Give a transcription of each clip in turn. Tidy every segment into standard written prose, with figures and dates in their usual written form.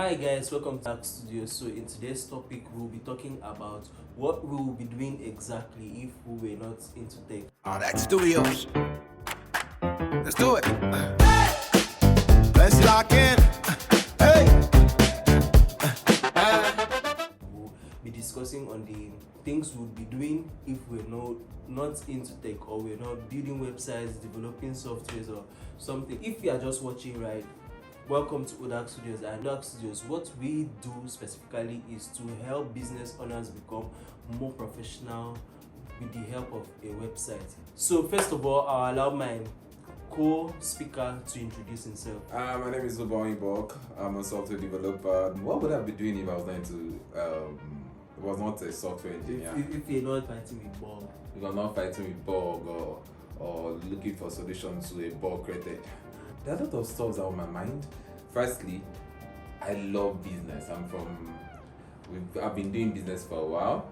Hi guys, welcome to Dark Studio. So in today's topic, we'll be talking about what we will be doing exactly if we were not into tech. Dark Studios. Let's do it. Let's lock in. Hey. We'll be discussing on the things we'll be doing if we're not into tech, or we're not building websites, developing softwares or something. If you are just watching, right, welcome to Dark Studios. And Dark Studios, what we do specifically is to help business owners become more professional with the help of a website. So first of all, I'll allow my co-speaker to introduce himself. My name is Ubon Ibok. I'm a software developer. What would I be doing if I was not a software engineer? If you're not fighting with Bob. If I'm not fighting with bug or looking for solutions to a bug created. There are a lot of stuff that are on my mind. Firstly, I love business. I've been doing business for a while.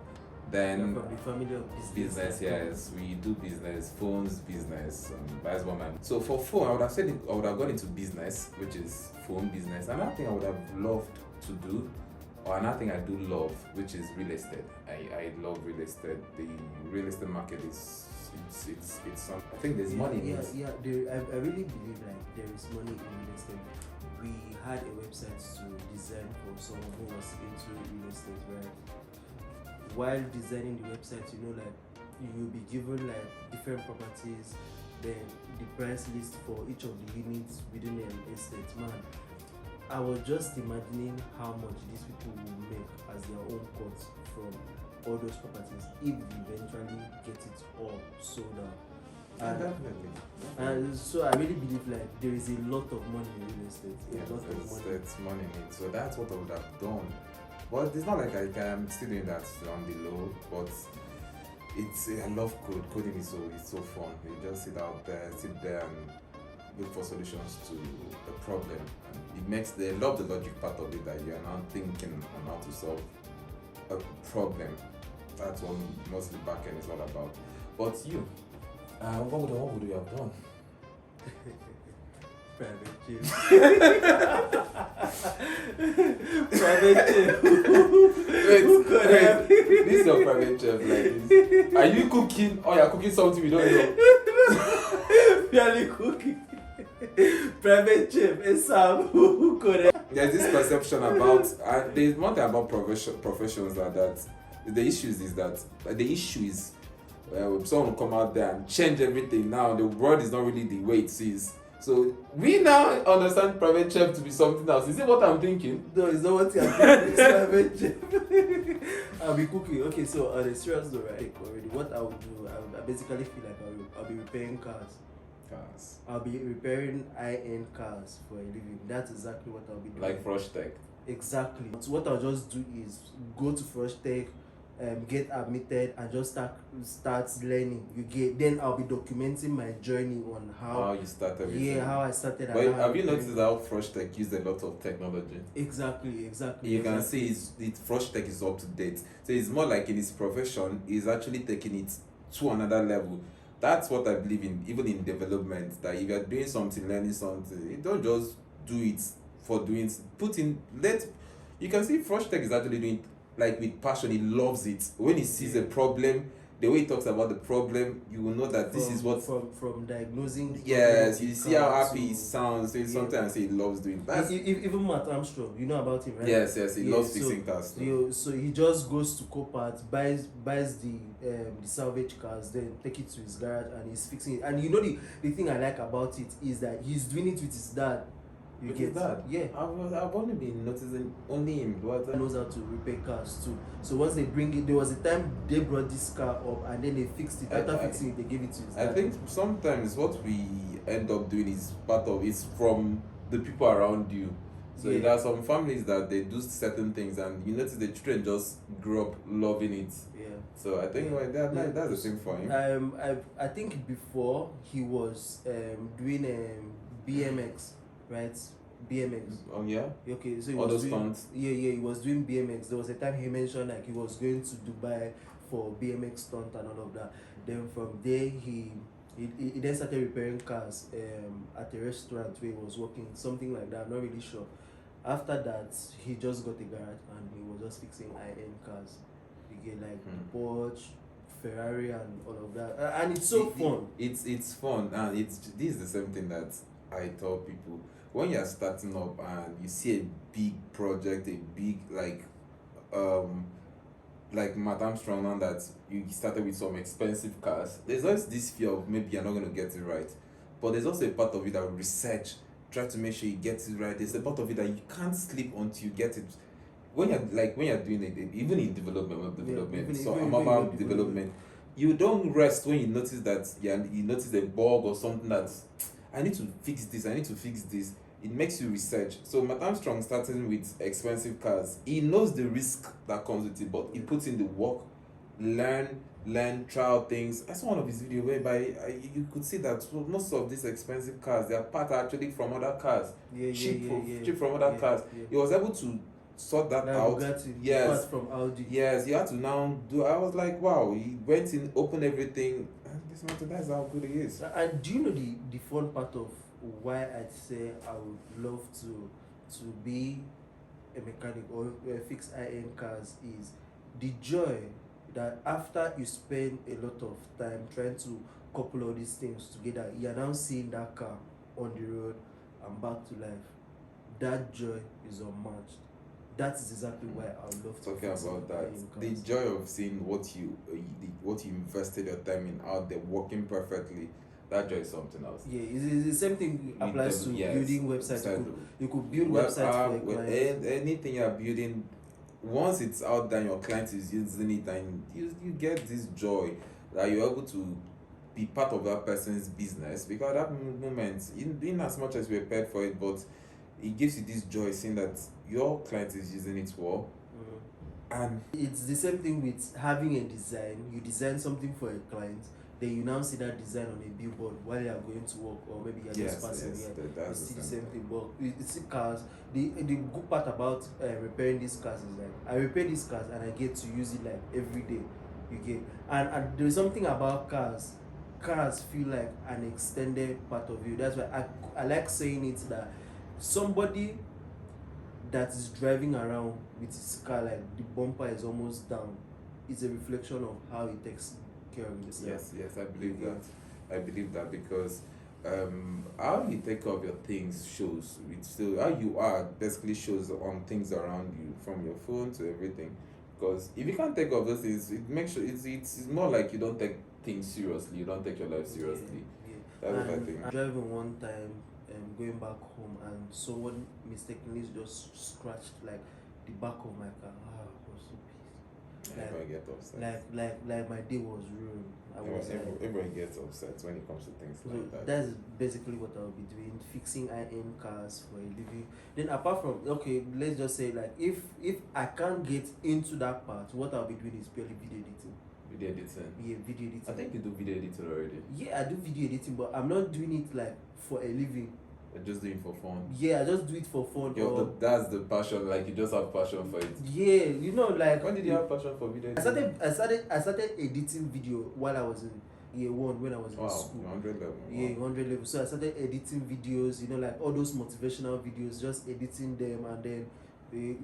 Then From the family of business, yes, we do business, phones business, that's what my. So for phone, I would have gone into business, which is phone business. Another thing I would have loved to do, or another thing I do love, which is real estate. I love real estate. The real estate market is it's some. I think there's money in it. I really believe like there is money in real estate. We had a website to design for someone who was into real estate, right? While designing the website, like you'll be given like different properties, then the price list for each of the units within an estate. Man, I was just imagining how much these people will make as their own cut from all those properties if they eventually get it all sold out. Definitely. And so I really believe like there is a lot of money in real estate. A lot of money. There's money in it. So that's what I would have done. But it's not like I'm still doing that on the low, but I love code. Coding is so fun. You just sit there and look for solutions to a problem. And I love the logic part of it, that you are now thinking on how to solve a problem. That's what mostly backend is all about. But you, what would you have done? Private jet. Private jet. Wait, this is your private chef like this. Are you cooking or you're cooking something we don't know? Barely cooking. Private chef, Sam. Correct. There's this perception about, and there's one thing about professions that the issue is someone will come out there and change everything. Now the world is not really the way it is. So we now understand private chef to be something else. Is it what I'm thinking? No, it's not what you're thinking. It's private chef. I'll be cooking. Okay, so on a serious note, right? Already, what I would do, I basically feel like I'll be repairing cars. I'll be repairing high-end cars for a living. That's exactly what I'll be doing. Like Frosh Tech. Exactly. So what I'll just do is go to Frosh Tech, get admitted, and just start learning. Then I'll be documenting my journey on how you start everything. Yeah, how I started. But have you noticed how Frosh Tech used a lot of technology? Exactly. You can see Frosh Tech is up to date. So it's more like in his profession, he's actually taking it to another level. That's what I believe in, even in development, that if you're doing something, learning something, you don't just do it for doing it. You can see Frosh Tech is actually doing it like with passion. He loves it. When he sees a problem, the way he talks about the problem, you will know that this is what from diagnosing the yes, problem you see how happy he sounds. So sometimes he loves doing that. Even Matt Armstrong, you know about him, right? Yes, he loves fixing cars. So he just goes to Copart, buys the salvage cars, then take it to his garage and he's fixing it. And the thing I like about it is that he's doing it with his dad. You get that? Yeah. I've only been noticing only him. He knows how to repair cars too. So once they bring it, there was a time they brought this car up and then they fixed it. After fixing it, they gave it to his dad. I think sometimes what we end up doing is from the people around you. So there are some families that they do certain things and you notice the children just grow up loving it. Yeah. So I think that's the same for him. I think before he was doing BMX. Right, BMX. Oh yeah. Okay, so he all was those doing stunts. Yeah, he was doing BMX. There was a time he mentioned like he was going to Dubai for BMX stunt and all of that. Then from there he then started repairing cars at a restaurant where he was working, something like that. I'm not really sure. After that, he just got a garage and he was just fixing high-end cars. You get like Porsche, Ferrari, and all of that, and it's so fun. It's fun, and this is the same thing that I tell people when you're starting up and you see a big project, a big like Madame Strong now that you started with some expensive cars. There's always this fear of maybe you're not going to get it right, but there's also a part of it that research, try to make sure you get it right. There's a part of it that you can't sleep until you get it. When you're doing it, even in development, web development, so mobile development, you don't rest when you notice that you notice a bug or something that I need to fix this. I need to fix this. It makes you research. So Matt Armstrong starting with expensive cars, he knows the risk that comes with it, but he puts in the work, learn, trial things. I saw one of his videos whereby you could see that most of these expensive cars, they are part actually from other cars, cheap from other cars. He was able to sort that out. Bugatti, Yes, from Audi. yes, he had to now do. I was like, wow, he went in, opened everything, and this man, that's how good he is. And do you know the fun part of why I'd say I would love to be a mechanic or fix high-end cars is the joy that after you spend a lot of time trying to couple all these things together, you are now seeing that car on the road and back to life. That joy is unmatched. That is exactly why I would love to Talking fix about that, high-end the cars. joy of seeing what you invested your time in out there working perfectly, that joy is something else. Yeah, it's the same thing applies to Yes, building websites. website. You could build Web websites app, for a with client. anything you're building, once it's out there, your client is using it, and you get this joy that you're able to be part of that person's business, because at that moment, in as much as we're paid for it, but it gives you this joy seeing that your client is using it well. And It's the same thing with having a design. You design something for a client, then you now see that design on a billboard while you are going to work, or maybe you're yes, just passing yes, here. that's It's the still the same same thing. But it's the cars. The good part about repairing these cars is like I repair these cars and I get to use it like every day. You get and there's something about cars. Cars feel like an extended part of you. That's why I like saying it that somebody that is driving around with his car like the bumper is almost down, it's a reflection of how he takes care of himself. Yes, I believe that. I believe that because how you take care of your things shows. It's still how you are basically shows on things around you, from your phone to everything. Because if you can't take care of those things, it makes sure it's more like you don't take things seriously. You don't take your life seriously. That's what I And think. I'm driving one time going back home and someone mistakenly just scratched like the back of my car. I was so pissed. Everyone gets upset. Like my day was ruined. I was like, Everyone gets upset when it comes to things so like that. that's basically what I'll be doing, fixing high-end cars for a living. Then apart from okay, let's just say like if I can't get into that part, what I'll be doing is purely video editing. Video editing. Yeah, video editing. I think you do video editing already. Yeah, I do video editing, but I'm not doing it like for a living. You're just doing it for fun. Yeah, I just do it for fun. Or, That's the passion. Like you just have passion for it. yeah, you know, like When did you have passion for video I editing? started editing video while I was in year one when I was in Wow, school. 100 level. Yeah, Wow. 100 level. So I started editing videos, you know, like all those motivational videos, just editing them, and then you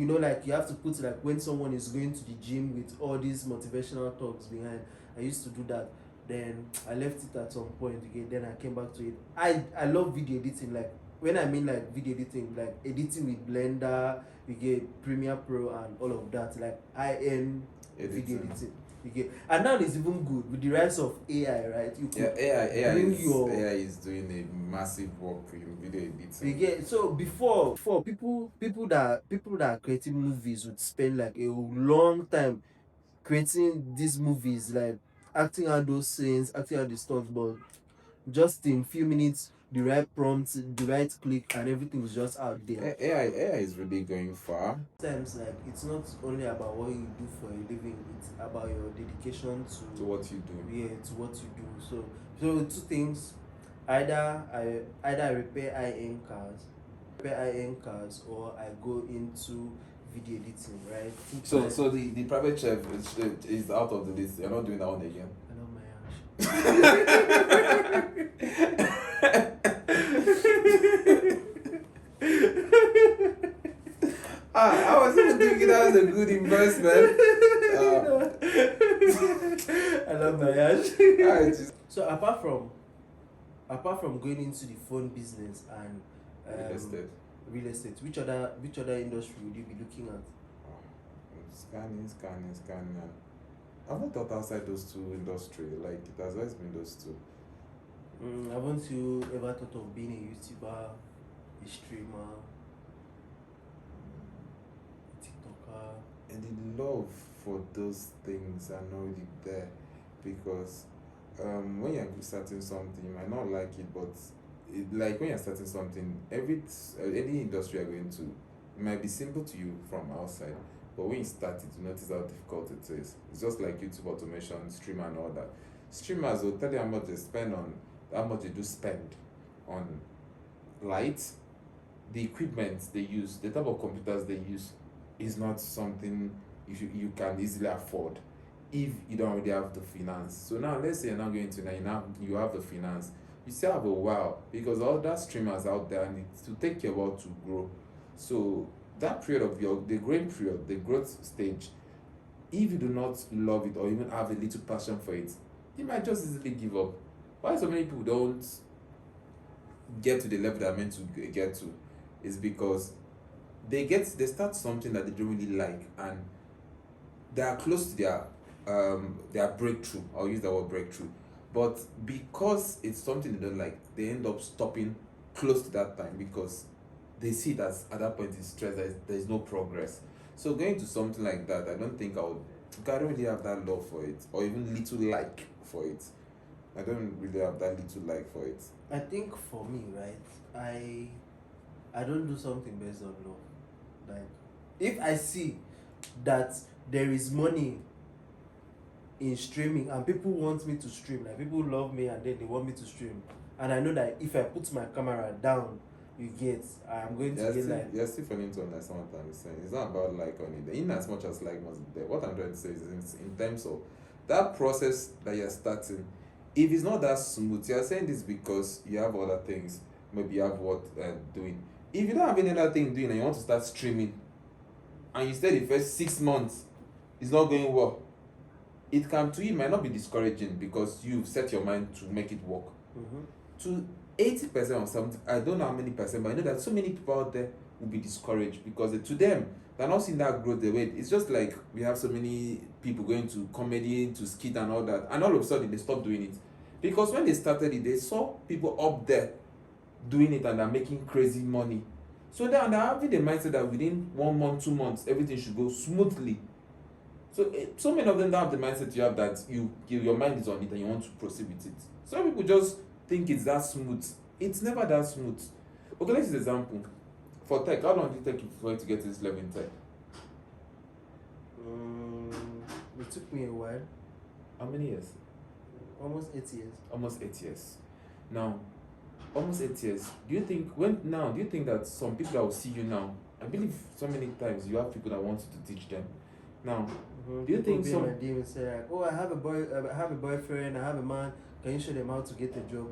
know, like you have to put like when someone is going to the gym with all these motivational talks behind. I used to do that. Then I left it at some point again. Then I came back to it. I love video editing. Like when I mean like video editing, like editing with Blender, you get Premiere Pro and all of that, like high-end video editing. You get, and now it's even good with the rise of AI, right? You could AI bring is, your AI is doing a massive work in video editing. you get, so before people that are creating movies would spend like a long time creating these movies, like acting out those scenes, acting out the stunts, but just in few minutes the right prompts, the right click, and everything was just out there. AI is really going far. Sometimes like it's not only about what you do for a living, it's about your dedication To to what you do. yeah, to what you do. So two things. Either I repair high-end cars, or I go into video editing, right? So the private chef is out of the list. You're not doing that one again. I love my ass. I was even thinking that was a good investment. I love my ash. I just So apart from going into the phone business and real estate, which other industry would you be looking at? scanning. And I've not thought outside those two industry. Like it has always been those two. Haven't you ever thought of being a YouTuber, a streamer, a TikToker? And the love for those things are not really there because when you're starting something, you might not like it, but like when you're starting something, any industry you're going to, it might be simple to you from outside, but when you start it, you notice how difficult it is. It's just like YouTube automation, streamer, and all that. Streamers will tell you how much they do spend on lights, the equipment they use, the type of computers they use is not something you can easily afford if you don't already have the finance. So now let's say you're not going to you have the finance, you still have a while because all that streamers out there need to take a while to grow. So that period of the growing period, the growth stage, if you do not love it or even have a little passion for it, you might just easily give up. Why so many people don't get to the level they're meant to get to is because they start something that they don't really like and they are close to their breakthrough. I'll use the word breakthrough. But because it's something they don't like, they end up stopping close to that time because they see it as at that point it's stress, there's no progress. So going to something like that, I don't think I don't really have that love for it or even little like for it. I don't really have that little like for it. I think for me, right, I don't do something based on love. Like, if I see that there is money in streaming and people want me to stream, like people love me and then they want me to stream, and I know that if I put my camera down, I'm going to get like. You're still failing to understand what I'm saying. It's not about like on it. In as much as like must be there. What I'm trying to say is in terms of that process that you're starting, if it's not that smooth, you're saying this because you have other things. Maybe you have what doing. If you don't have any other thing doing and you want to start streaming, and you stay the first 6 months, it's not going well. It might not be discouraging because you've set your mind to make it work. To 80% or something, I don't know how many percent, but I know that so many people out there will be discouraged because to them, they're not seeing that growth. It's just like we have so many people going to comedy, to skit and all that, and all of a sudden they stop doing it. Because when they started it, they saw people up there doing it and they're making crazy money. So they're having the mindset that within 1 month, 2 months, everything should go smoothly. So many of them don't have the mindset you have that your mind is on it and you want to proceed with it. Some people just think it's that smooth. It's never that smooth. Okay, let's use an example. For tech, how long did it take for you to get to this level in tech? It took me a while. How many years? Almost 8 years. Almost 8 years. Now, almost 8 years. Do you think that some people that will see you now, I believe so many times you have people that want you to teach them. Now, do you think some people be say like, oh, I have a boyfriend, I have a man, can you show them how to get a job?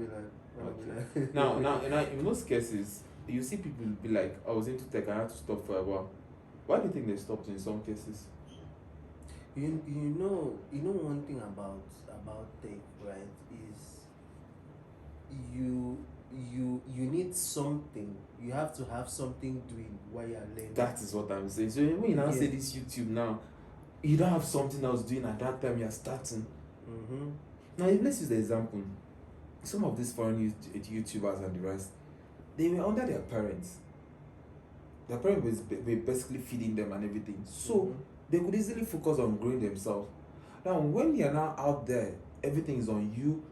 Okay. Now, in most cases, you see people be like, I was into tech, I had to stop for a while. Why do you think they stopped in some cases? You know one thing about tech, right, is you need something. You have to have something doing while you're learning. That is what I'm saying. So when you now say this YouTube now, you don't have something else doing at that time you're starting. Now, let's use the example. Some of these foreign YouTubers and the rest, they were under their parents. Their parents were basically feeding them and everything. So they could easily focus on growing themselves. Now, when you're now out there, everything is on you.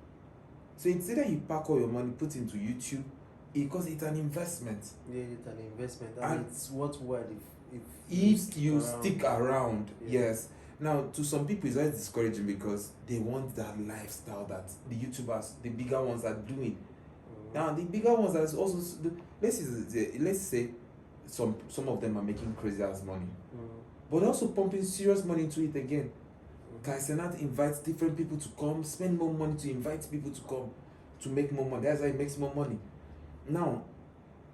So it's either you pack all your money, put into YouTube, because it's an investment. Yeah, it's an investment. And it's worthwhile if you stick around. Yeah. Yes. Now, to some people, it's always discouraging because they want that lifestyle that the YouTubers, the bigger ones, are doing. Now, the bigger ones are also, let's say some of them are making crazy ass money, but also pumping serious money into it again. Kai Cenat invites different people to come, spend more money to invite people to come, to make more money. That's how he makes more money. Now,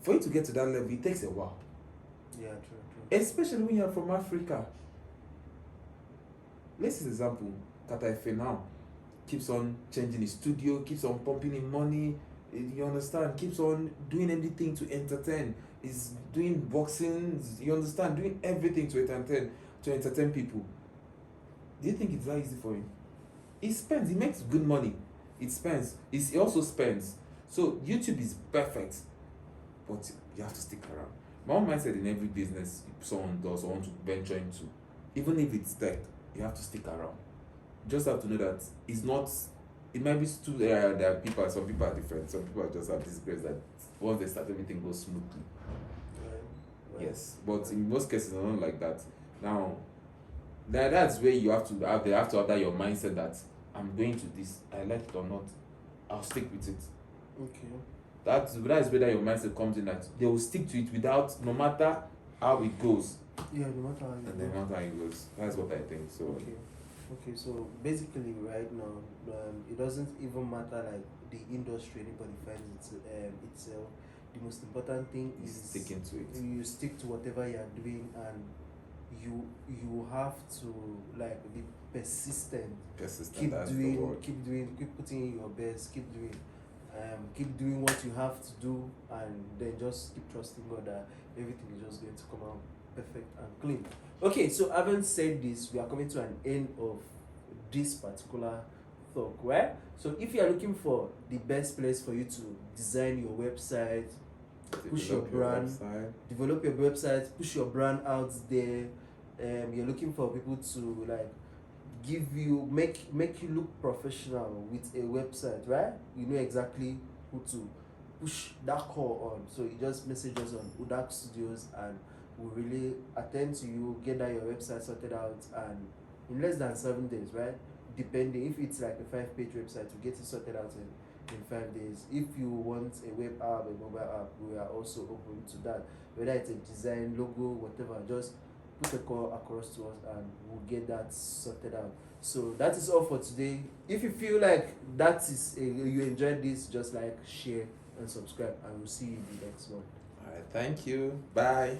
for you to get to that level, it takes a while. Yeah, true. especially when you're from Africa. Let's use example, Kata Efe now keeps on changing his studio, keeps on pumping in money, you understand, keeps on doing anything to entertain. He's doing boxing, you understand, doing everything to entertain people. Do you think it's that easy for him? He spends, he makes good money. It spends, he also spends. So YouTube is perfect, but you have to stick around. My own mindset in every business someone does or want to venture into, even if it's tech, you have to stick around. You just have to know that it's not, it might be too there are some people are different. Some people just have this grace that once they start, everything goes smoothly. Right. Yes, but in most cases, it's not like that. Now, that's where you have to have that your mindset that I'm going to this, I like it or not, I'll stick with it. Okay. That's where that your mindset comes in, that they will stick to it without, no matter how it goes. Yeah, no matter how you And no matter how it goes. That's what I think. So Okay, so basically, right now, it doesn't even matter like the industry anybody finds itself. The most important thing is sticking to it. you stick to whatever you are doing, and you have to like be persistent. Persistent, that's the word. Keep putting in your best. Keep doing what you have to do, and then just keep trusting God that everything is just going to come out perfect and clean. Okay, so having said this, we are coming to an end of this particular talk, right? So if you are looking for the best place for you to design your website, push your brand, develop your website, push your brand out there, you're looking for people to like make you look professional with a website, right? You know exactly who to push that call on. So you just message us on Udak Studios, and we'll really attend to you, get that your website sorted out, and in less than 7 days, right? Depending, if it's like a 5-page website, we get it sorted out in 5 days. If you want a web app, a mobile app, we are also open to that. Whether it's a design, logo, whatever, just put a call across to us and we'll get that sorted out. So that is all for today. If you feel like you enjoyed this, just like, share and subscribe, and we'll see you in the next one. Alright, thank you. Bye.